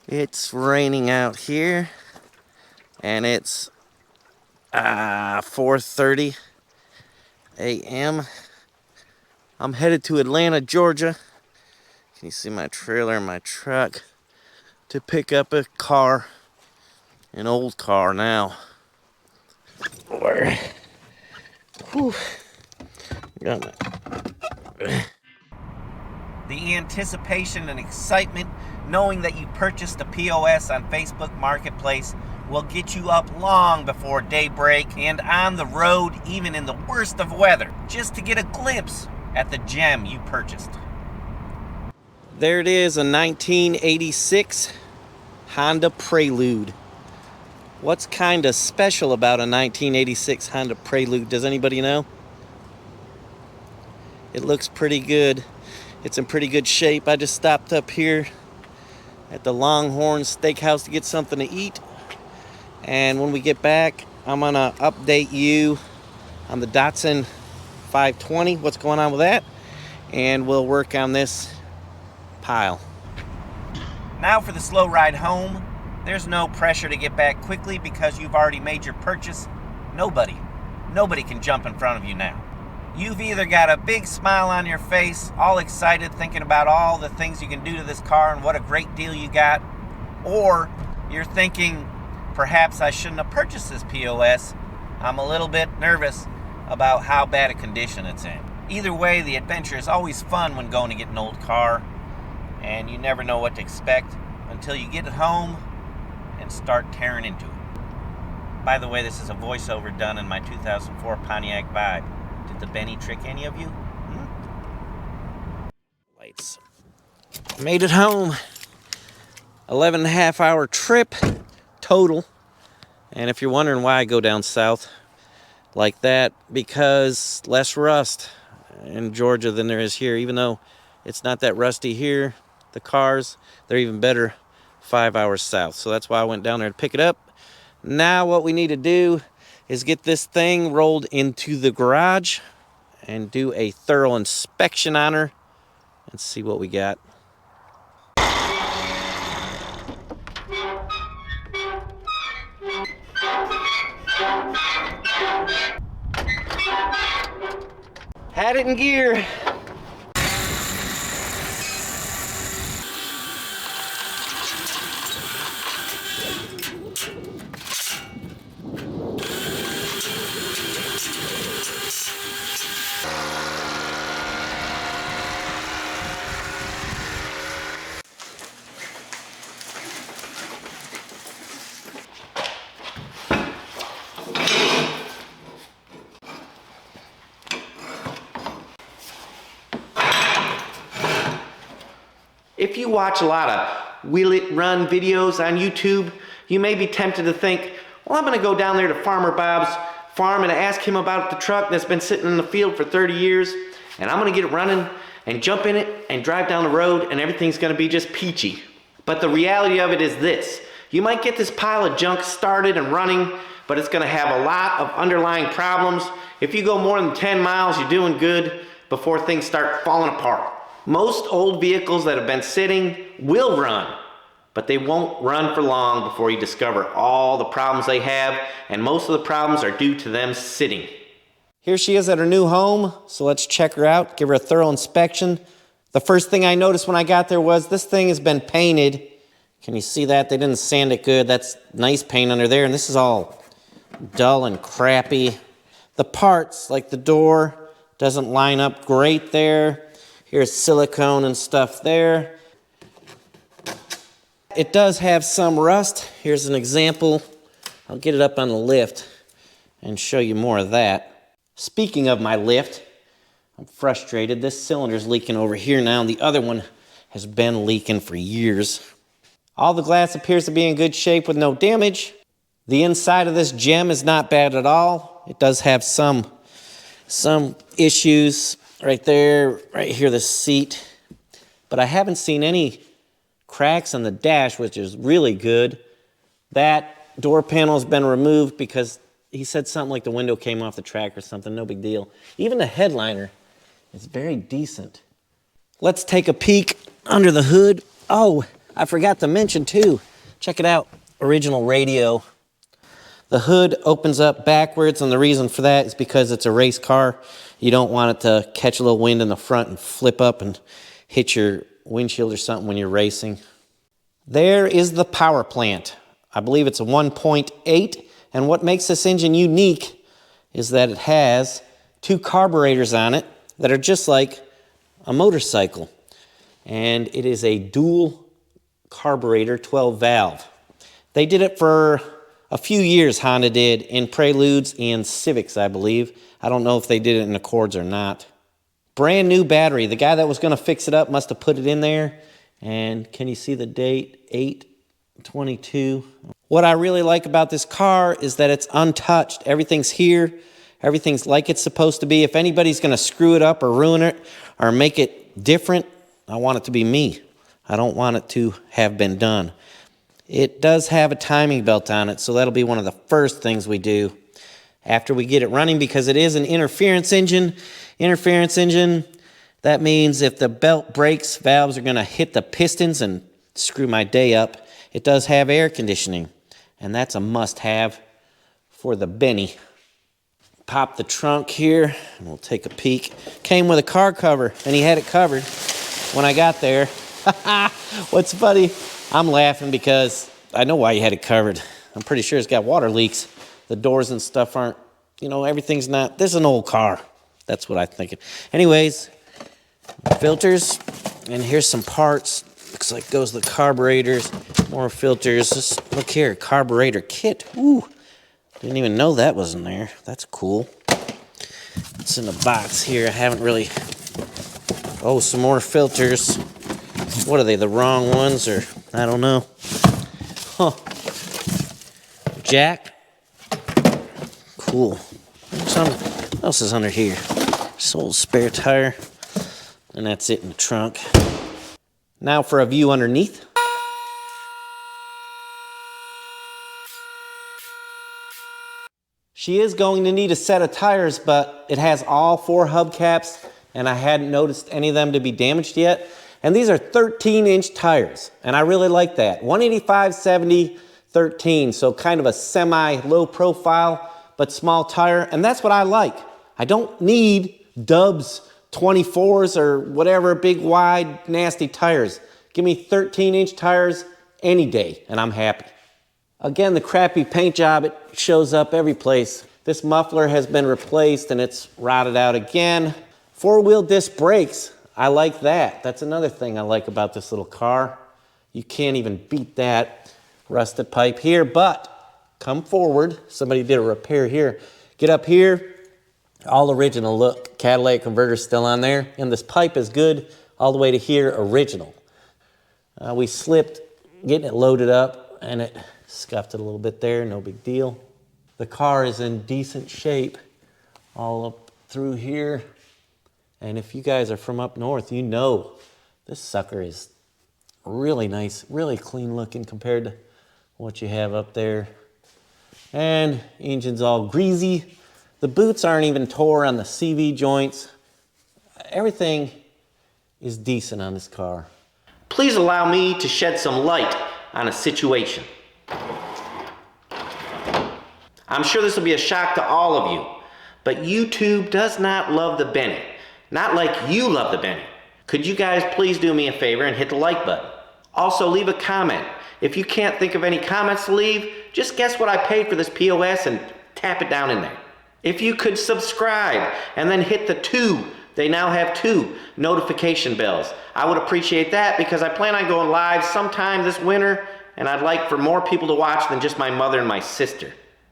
It's raining out here, and it's 4:30 a.m. I'm headed to Atlanta, Georgia. Can you see my trailer and my truck? To pick up a car, an old car now. Where? Whew. Got it. The anticipation and excitement, knowing that you purchased a POS on Facebook Marketplace, will get you up long before daybreak and on the road even in the worst of weather, just to get a glimpse at the gem you purchased. There it is, a 1986 Honda Prelude. What's kind of special about a 1986 Honda Prelude? Does anybody know? It looks pretty good. It's in pretty good shape. I just stopped up here at the Longhorn Steakhouse to get something to eat. And when we get back, I'm gonna update you on the Datsun 520, what's going on with that, and we'll work on this pile. Now for the slow ride home. There's no pressure to get back quickly because you've already made your purchase. Nobody can jump in front of you now. You've either got a big smile on your face, all excited, thinking about all the things you can do to this car and what a great deal you got, or you're thinking, perhaps I shouldn't have purchased this POS. I'm a little bit nervous about how bad a condition it's in. Either way, the adventure is always fun when going to get an old car, and you never know what to expect until you get it home and start tearing into it. By the way, this is a voiceover done in my 2004 Pontiac Vibe. Did the Benny trick any of you? Lights. Made it home. 11.5-hour trip total. And if you're wondering why I go down south like that, because less rust in Georgia than there is here. Even though it's not that rusty here, the cars, they're even better 5 hours south. So that's why I went down there to pick it up. Now what we need to do is get this thing rolled into the garage and do a thorough inspection on her and see what we got. Had it in gear. If you watch a lot of willitrun videos on YouTube, you may be tempted to think, well, I'm gonna go down there to Farmer Bob's farm and ask him about the truck that's been sitting in the field for 30 years, and I'm gonna get it running and jump in it and drive down the road and everything's gonna be just peachy. But the reality of it is this: you might get this pile of junk started and running, but it's gonna have a lot of underlying problems. If you go more than 10 miles, you're doing good before things start falling apart. Most old vehicles that have been sitting will run, but they won't run for long before you discover all the problems they have, and most of the problems are due to them sitting. Here she is at her new home, so let's check her out, give her a thorough inspection. The first thing I noticed when I got there was this thing has been painted. Can you see that? They didn't sand it good. That's nice paint under there, and this is all dull and crappy. The parts, like the door, doesn't line up great there. Here's silicone and stuff there. It does have some rust. Here's an example. I'll get it up on the lift and show you more of that. Speaking of my lift, I'm frustrated. This cylinder's leaking over here now, and the other one has been leaking for years. All the glass appears to be in good shape with no damage. The inside of this gem is not bad at all. It does have some issues. Right there, right here, the seat. But I haven't seen any cracks on the dash, which is really good. That door panel has been removed because he said something like the window came off the track or something, no big deal. Even the headliner is very decent. Let's take a peek under the hood. Oh, I forgot to mention too, check it out, original radio. The hood opens up backwards, and the reason for that is because it's a race car. You don't want it to catch a little wind in the front and flip up and hit your windshield or something when you're racing. There is the power plant. I believe it's a 1.8, and what makes this engine unique is that it has 2 carburetors on it that are just like a motorcycle. And it is a dual carburetor 12 valve. They did it for a few years, Honda did, in Preludes and Civics, I believe. I don't know if they did it in Accords or not. Brand new battery. The guy that was going to fix it up must have put it in there. And can you see the date? 8/22. What I really like about this car is that it's untouched. Everything's here. Everything's like it's supposed to be. If anybody's going to screw it up or ruin it or make it different, I want it to be me. I don't want it to have been done. It does have a timing belt on it, so that'll be one of the first things we do after we get it running, because it is an interference engine. Interference engine, that means if the belt breaks, valves are going to hit the pistons and screw my day up. It does have air conditioning, and that's a must-have for the Benny. Pop the trunk here, and we'll take a peek. Came with a car cover, and he had it covered when I got there. What's funny, I'm laughing because I know why he had it covered. I'm pretty sure it's got water leaks. The doors and stuff aren't, you know, everything's not, this is an old car. That's what I'm thinking. Anyways, filters, and here's some parts. Looks like goes the carburetors, more filters. Just look here, carburetor kit. Ooh, didn't even know that was in there. That's cool. It's in the box here. I haven't really, oh, some more filters. What are they, the wrong ones, or I don't know. Huh. Jack. Cool. What else is under here? This old spare tire. And that's it in the trunk. Now for a view underneath. She is going to need a set of tires, but it has all 4 hubcaps, and I hadn't noticed any of them to be damaged yet. And these are 13-inch tires, and I really like that. 185, 70, 13, so kind of a semi-low profile, but small tire, and that's what I like. I don't need Dubs 24s or whatever, big, wide, nasty tires. Give me 13-inch tires any day, and I'm happy. Again, the crappy paint job, it shows up every place. This muffler has been replaced, and it's rotted out again. 4-wheel disc brakes. I like that. That's another thing I like about this little car. You can't even beat that. Rusted pipe here, but come forward. Somebody did a repair here. Get up here. All original look. Catalytic converter still on there. And this pipe is good all the way to here, original. We slipped getting it loaded up, and it scuffed it a little bit there. No big deal. The car is in decent shape all up through here. And if you guys are from up north, you know this sucker is really nice, really clean looking compared to what you have up there. And engine's all greasy. The boots aren't even tore on the CV joints. Everything is decent on this car. Please allow me to shed some light on a situation. I'm sure this will be a shock to all of you, but YouTube does not love the Benny. Not like you love the Benny. Could you guys please do me a favor and hit the like button? Also, leave a comment. If you can't think of any comments to leave, just guess what I paid for this POS and tap it down in there. If you could subscribe and then hit the 2, they now have 2 notification bells. I would appreciate that because I plan on going live sometime this winter, and I'd like for more people to watch than just my mother and my sister.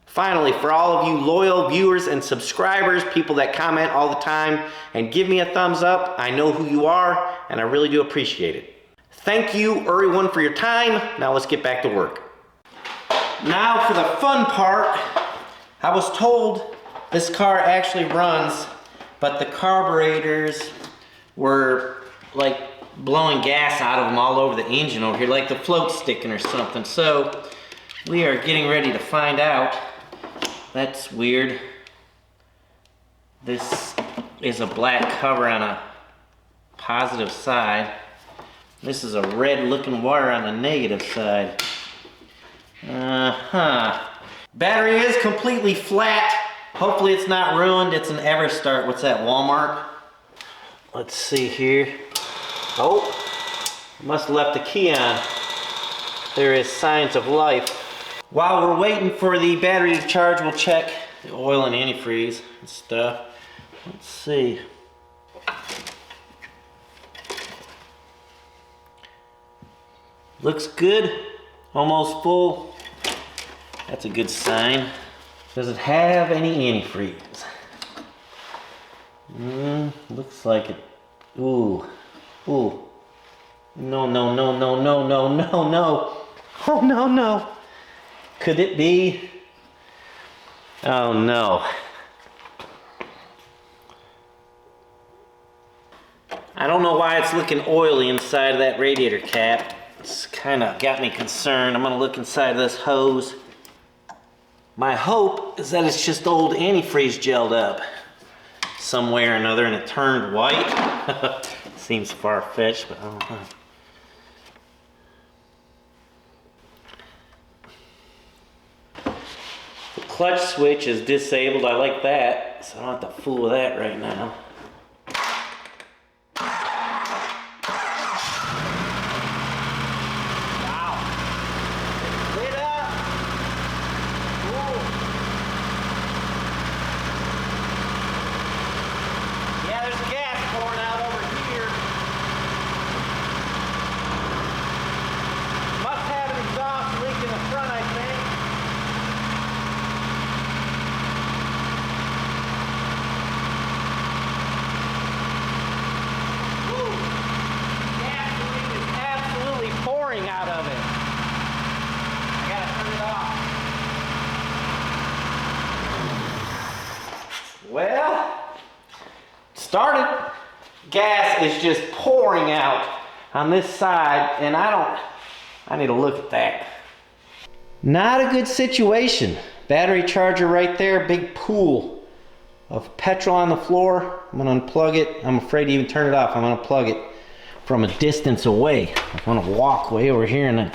Finally, for all of you loyal viewers and subscribers, people that comment all the time and give me a thumbs up, I know who you are, and I really do appreciate it. Thank you, everyone, for your time. Now let's get back to work. Now for the fun part. I was told this car actually runs, but the carburetors were like blowing gas out of them all over the engine over here, like the float's sticking or something. So we are getting ready to find out. That's weird. This is a black cover on a positive side. This is a red looking wire on the negative side. Battery is completely flat. Hopefully it's not ruined. It's an Everstart. What's that, Walmart? Let's see here. Oh, must have left the key on. There is signs of life. While we're waiting for the battery to charge, we'll check the oil and antifreeze and stuff. Let's see. Looks good. Almost full. That's a good sign. Does it have any antifreeze? Looks like it. Ooh. Ooh. No, no, no, no, no, no, no, no. Oh, no, no. Could it be? Oh, no. I don't know why it's looking oily inside of that radiator cap. It's kind of got me concerned. I'm going to look inside of this hose. My hope is that it's just old antifreeze gelled up somewhere or another and it turned white. Seems far-fetched, but I don't know. The clutch switch is disabled. I like that, so I don't have to fool with that right now. Well, started. Gas is just pouring out on this side, and I need to look at that. Not a good situation. Battery charger right there, big pool of petrol on the floor. I'm gonna unplug it. I'm afraid to even turn it off. I'm gonna plug it from a distance away. I'm gonna walk way over here and then,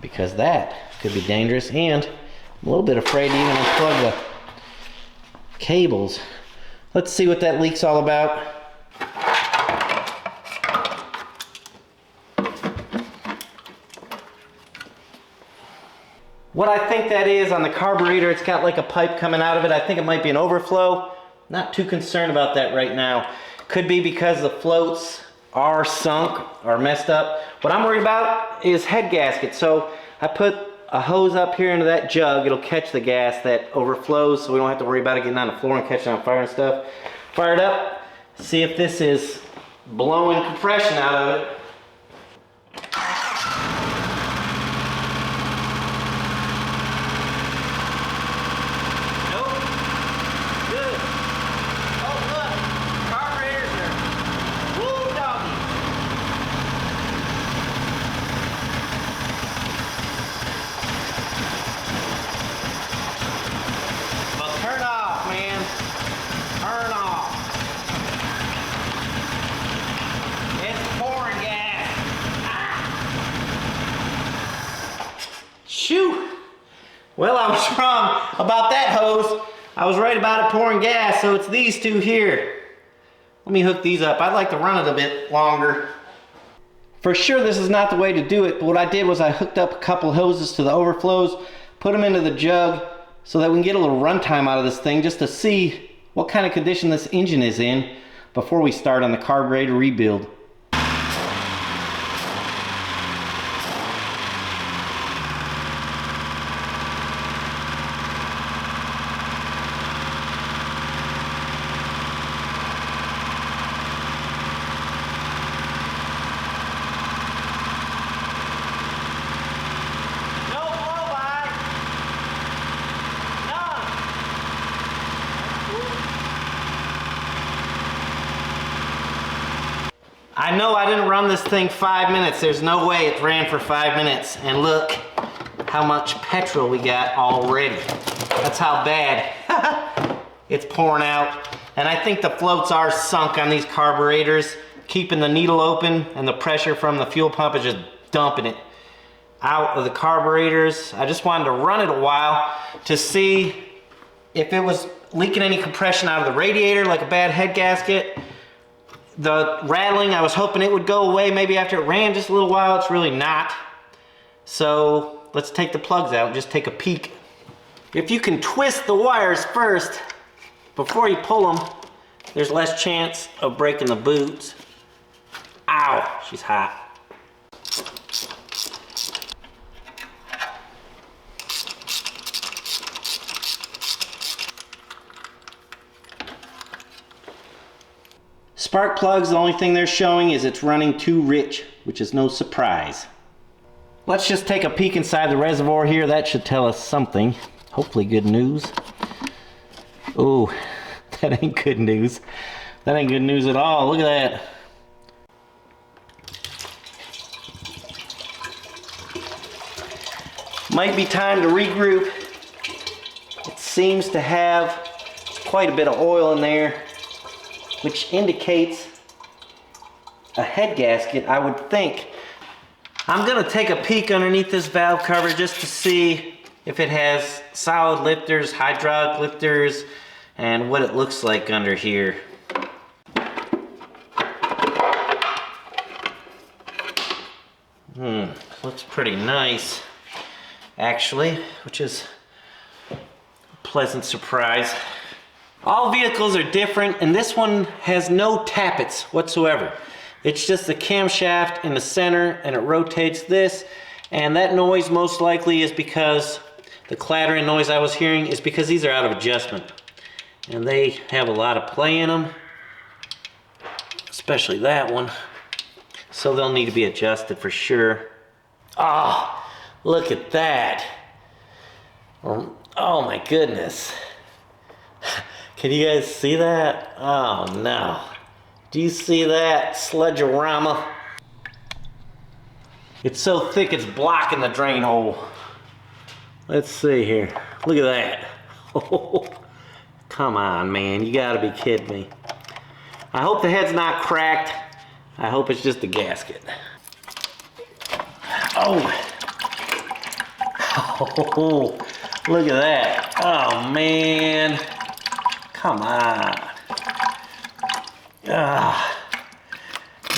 because that could be dangerous, and I'm a little bit afraid to even unplug the cables. Let's see what that leak's all about. What I think that is on the carburetor, it's got like a pipe coming out of it. I think it might be an overflow. Not too concerned about that right now. Could be because the floats are sunk or messed up. What I'm worried about is head gasket. So I put a hose up here into that jug. It'll catch the gas that overflows, so we don't have to worry about it getting on the floor and catching on fire and stuff. Fire it up, see if this is blowing compression out of it. Nope. Good. Oh look, carburetors are woo doggy. Well, turn off, man. Turn off. It's pouring gas. Shoo. Well, I was wrong about that hose. I was right about it pouring gas, so it's these two here. Let me hook these up. I'd like to run it a bit longer. For sure this is not the way to do it, but what I did was I hooked up a couple hoses to the overflows, put them into the jug so that we can get a little runtime out of this thing just to see what kind of condition this engine is in before we start on the carburetor rebuild. I know I didn't run this thing 5 minutes. There's no way it ran for 5 minutes. And look how much petrol we got already. That's how bad it's pouring out. And I think the floats are sunk on these carburetors. keeping the needle open, and the pressure from the fuel pump is just dumping it out of the carburetors. I just wanted to run it a while to see if it was leaking any compression out of the radiator, like a bad head gasket. The rattling, I was hoping it would go away maybe after it ran just a little while. It's really not. So let's take the plugs out and just take a peek. If you can twist the wires first before you pull them, there's less chance of breaking the boots. Ow, she's hot. Spark plugs, the only thing they're showing is it's running too rich, which is no surprise. Let's just take a peek inside the reservoir here. That should tell us something. Hopefully good news. Oh, that ain't good news. That ain't good news at all. Look at that. Might be time to regroup. It seems to have quite a bit of oil in there, which indicates a head gasket, I would think. I'm gonna take a peek underneath this valve cover just to see if it has solid lifters, hydraulic lifters, and what it looks like under here. Looks pretty nice, actually, which is a pleasant surprise. All vehicles are different, and this one has no tappets whatsoever. It's just the camshaft in the center, and it rotates this, and that noise most likely is because the clattering noise I was hearing is because these are out of adjustment, and they have a lot of play in them, especially that one, so they'll need to be adjusted for sure. Oh, look at that. Oh my goodness. Can you guys see that? Oh no. Do you see that sludge-a-rama? It's so thick it's blocking the drain hole. Let's see here. Look at that. Oh, come on, man. You gotta be kidding me. I hope the head's not cracked. I hope it's just a gasket. Oh. Oh, look at that. Oh, man. Come on.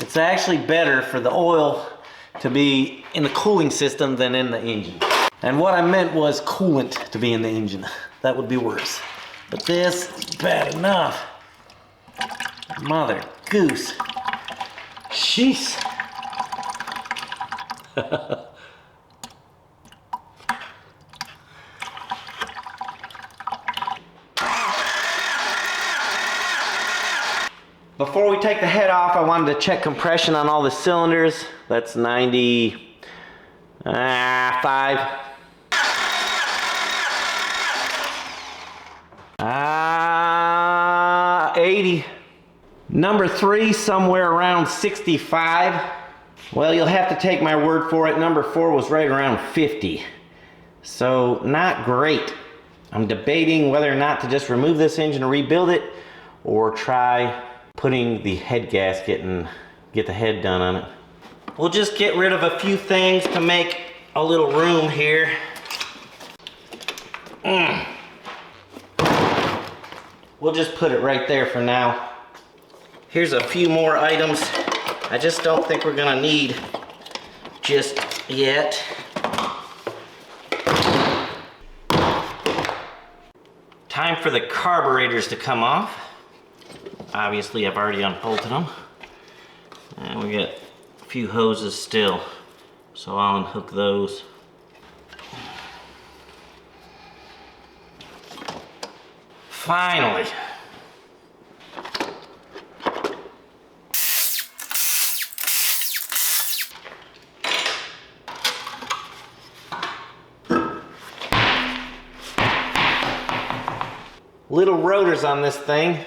It's actually better for the oil to be in the cooling system than in the engine. And what I meant was coolant to be in the engine. That would be worse. But this is bad enough. Mother goose. Jeez. Before we take the head off, I wanted to check compression on all the cylinders. That's 95. 80. Number 3, somewhere around 65. Well, you'll have to take my word for it. Number 4 was right around 50. So, not great. I'm debating whether or not to just remove this engine and rebuild it, or try putting the head gasket and get the head done on it. We'll just get rid of a few things to make a little room here. We'll just put it right there for now. Here's a few more items I just don't think we're gonna need just yet. Time for the carburetors to come off. Obviously, I've already unbolted them. And we got a few hoses still, so I'll unhook those. Finally. Little rotors on this thing.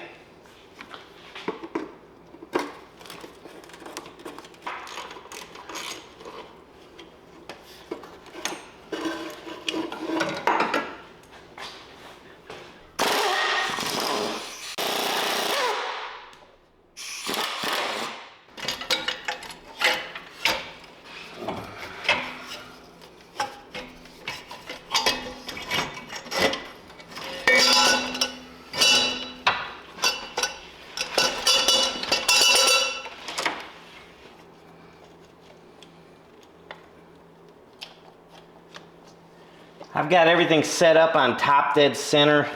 I've got everything set up on top dead center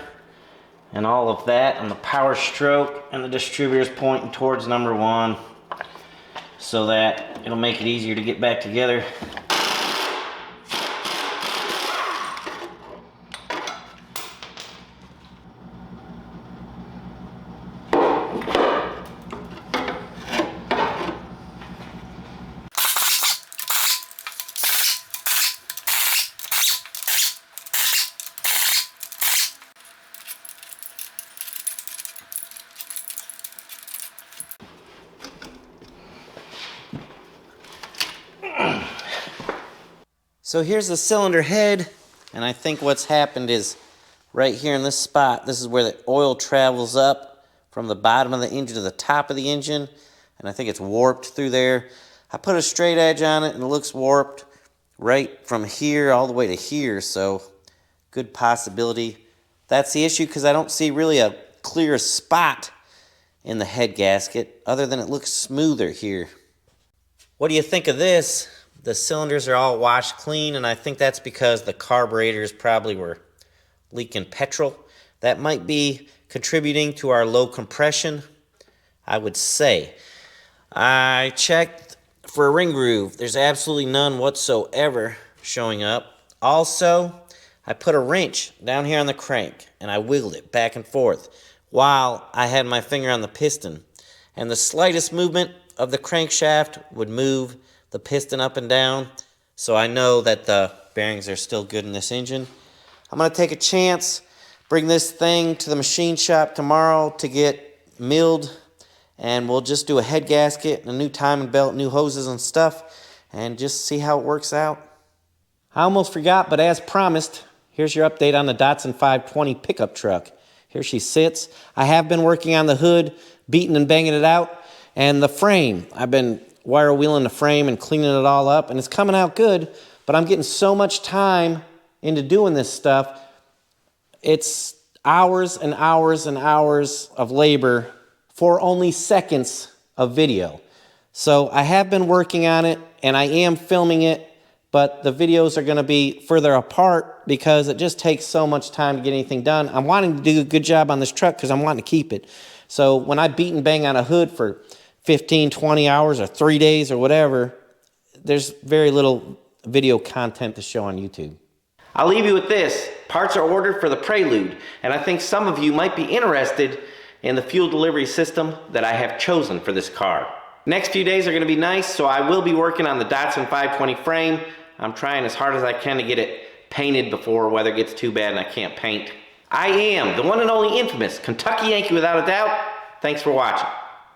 and all of that on the power stroke, and the distributor's pointing towards number 1 so that it'll make it easier to get back together. So here's the cylinder head, and I think what's happened is right here in this spot, this is where the oil travels up from the bottom of the engine to the top of the engine, and I think it's warped through there. I put a straight edge on it and it looks warped right from here all the way to here, so good possibility that's the issue, because I don't see really a clear spot in the head gasket other than it looks smoother here. What do you think of this? The cylinders are all washed clean, and I think that's because the carburetors probably were leaking petrol. That might be contributing to our low compression, I would say. I checked for a ring groove. There's absolutely none whatsoever showing up. Also, I put a wrench down here on the crank, and I wiggled it back and forth while I had my finger on the piston. And the slightest movement of the crankshaft would move the piston up and down, so I know that the bearings are still good in this engine. I'm going to take a chance, bring this thing to the machine shop tomorrow to get milled, and we'll just do a head gasket and a new timing belt, new hoses and stuff, and just see how it works out. I almost forgot, but as promised, here's your update on the Datsun 520 pickup truck. Here she sits. I have been working on the hood, beating and banging it out, and the frame. I've been wire wheeling the frame and cleaning it all up, and it's coming out good, but I'm getting so much time into doing this stuff. It's hours and hours and hours of labor for only seconds of video. So I have been working on it, and I am filming it, but the videos are going to be further apart because it just takes so much time to get anything done. I'm wanting to do a good job on this truck because I'm wanting to keep it. So when I beat and bang on a hood for 15, 20 hours or 3 days or whatever, there's very little video content to show on YouTube. I'll leave you with this. Parts are ordered for the Prelude, and I think some of you might be interested in the fuel delivery system that I have chosen for this car. Next few days are going to be nice, so I will be working on the Datsun 520 frame. I'm trying as hard as I can to get it painted before weather gets too bad and I can't paint. I am the one and only infamous Kentucky Yankee without a doubt. Thanks for watching.